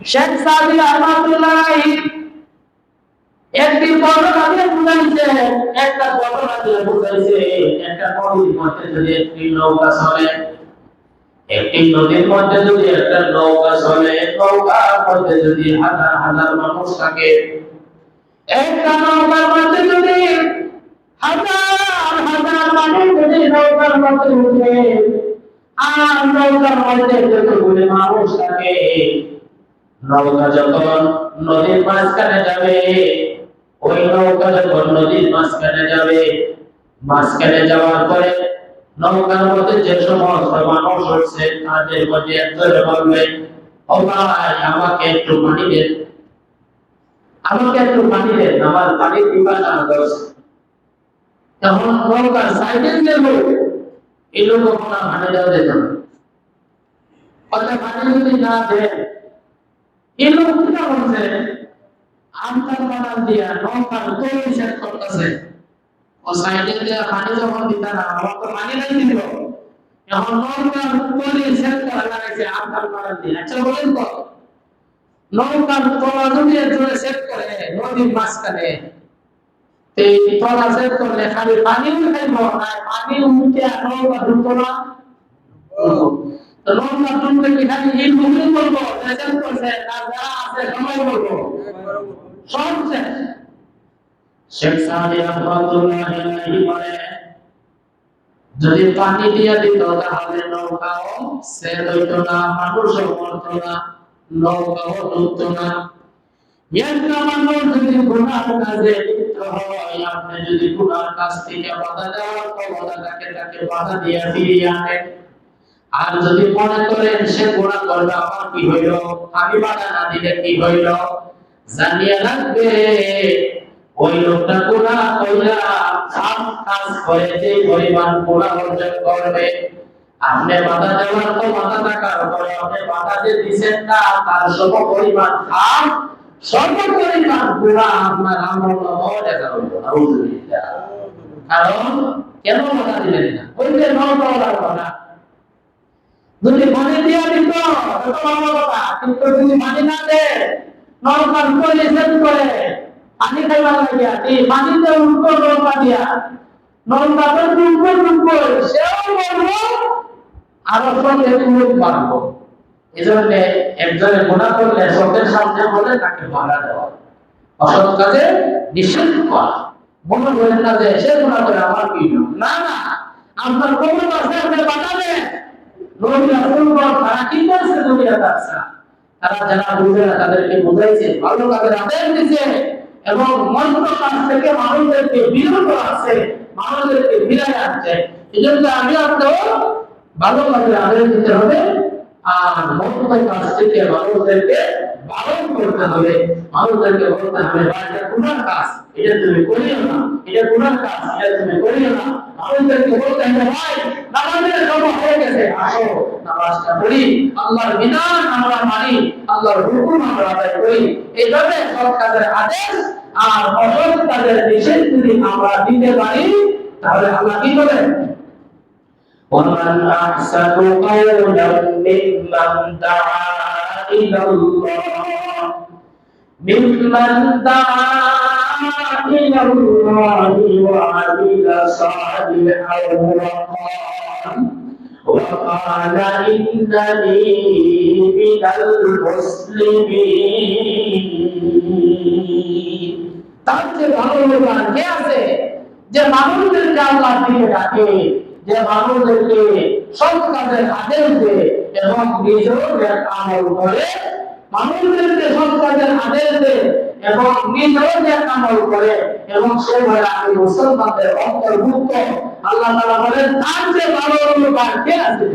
শেখ সাদি রহমাতুল্লাহ একটি ঘটনা দিয়ে বুঝাইছে, একটা ঘটনা দিয়ে বুঝাইছে, একটা নদীর মধ্যে যদি একটি নৌকা চলে, একটি নদীর মধ্যে যদি একটা নৌকা চলে, নৌকার মধ্যে যদি হাজার হাজার মানুষ থাকে, একটা নৌকার মধ্যে যদি হাজার হাজার মানুষ যদি নৌকার মধ্যে উঠে, আর নৌকার মধ্যে যতগুলি মানুষ থাকে, নৌকা যখন নদীর মাঝখানে যাবে, ওই নৌকা যখন নদীর মাঝখানে যাবে, মাঝখানে যাওয়ার পরে নৌকার মধ্যে যে সমস্ত মানুষ হচ্ছে তাদের মধ্যে একজনে বলবে, ও ভাই আমাকে একটু পানি দেন, আমাকে একটু পানি দেন, আমার পানির পিপাসা লাগছে। তখন নৌকার সাইডে যে লোক, এই লোক কখনো পানি দেওয়া যেত না। অর্থাৎ পানি যদি না দেন, এই লোক কি বলছে, আমদার বানান দিয়া নৌকার তৈরি সেট করতেছে, ও সাইডে দিয়ে পানি যখন দিতা না, আমার তো পানি নাই দিল, এখন নৌকার তৈরি সেট করা লাগাইছে আমদার বানান দিয়ে। আচ্ছা বলেন তো, নৌকার তলা যদি একজনে সেট করে নদীর মাঝখানে, এই তলা সেট করলে খালি পানি উঠাইব না, পানি উঠে নৌকা ঢুকবো না, নৌকা ঢুকলে কি খালি ইট মুখে বলবো সেট করছে, না যারা আছে সবাই বলবো সব শেষ। শেখ সাদি রহমাতুল্লাহ আলাইহি বলে, যদি পানি দিয়া দিত তাহলে নৌকাও সেট হইতো না, মানুষও মরতো না, নৌকাও ডুবতো না। একটা মানুষ যদি গুনাহ কাজে লিপ্ত হয়, আপনি যদি গুনার কাজ থেকে বাধা দেওয়ার ক্ষমতাটাকে তাকে বাধা দিয়ে ফিরিয়ে আনেন, আর যদি মনে করেন সে গুনাহ করবে আমার কি হইল, আমি বাধা না দিলে কি হইল, জানিয়ে রাখবে ওই লোকটা গুনাহ কইরা খাম কাজ করে যে পরিমাণ গুনাহ অর্জন করবে, আপনি বাধা দেওয়ার তো বাধা থাকার পরে আপনি বাধা যে দিচ্ছেন না, তার সম পরিমাণ খাম সর্বপরিমাণ গুনাহ আপনার আমলনামাও লেখা হইল। আলহামদুলিল্লাহ। কারণ কেন বাধা দিলেন না, ওই যে নওয়ালার কথা, যদি পানি দিয়া দিত তো ভালো কথা, কিন্তু যদি পানি না দেয়, নৌকার তৈরি সেট করে পানি খাইবার লাগিয়া, এই পানিতে উল্টো নৌকা দিয়া নৌকাতে ডুববো, সেও বলবো আরো সঙ্গে মুখ বাড়বো। এই জন্য একজনে গুনাহ করলে সত্যের সামনে বলে তাকে বাধা দেওয়া, অসৎ কাজে নিষেধ করা। মনে করেন না যে সে গুনাহ করে আমার কি না, না আপনার কোনো আছে আপনি বাধা দেন। নবী রাসূলগণ তারা কি করছে, দুনিয়া তারা তারা যারা বুঝে না তাদেরকে বুঝাইছে, ভালো কাজের আদেশ দিয়েছে এবং মন্দ কাজ থেকে মানুষদেরকে বিরত রাখছে, মানুষদেরকে ফিরায় আনছে। এই জন্য আমি আপনার ভালো কাজের আদেশ দিতে হবে, আর মন্দ কাজ থেকে মানুষদেরকে বারণ করতে হবে, মানুষদেরকে বলতে হবে এটা গুনার কাজ, এটা তুমি করিও না, এটা গুনার কাজ, এটা তুমি করিও না। মানুষদেরকে বলতে হবে ভাই নামাজের সময় হয়ে গেছে, আসো নামাজটা পড়ি, আল্লাহর বিধান আমরা মানি, আল্লাহর হুকুম আমরা আদায় করি। এইভাবে সৎ কাজের আদেশ আর অসৎ কাজের নিষেধ যদি আমরা দিতে পারি, তাহলে আল্লাহ কি করবেন, ومن أحسن قولا ممن دعا إلى الله وعمل صالحا وقال إنني من المسلمين। তার চেয়ে ভালো লোক আর কে আছে যে মানুষদেরকে আল্লাহর দিকে ডাকে, যে মানুষদেরকে সৎ কাজের আদেশ দেয় এবং নিজেও আমল করে, মানুষদেরকে সৎ কাজের আদেশ দেয় এবং নিজেও আমল করে, এবং সে বলে আমি মুসলমানদের অন্তর্ভুক্ত। আল্লাহ তাআলা বলেন তার চেয়ে ভালো লোক আর কে আছে?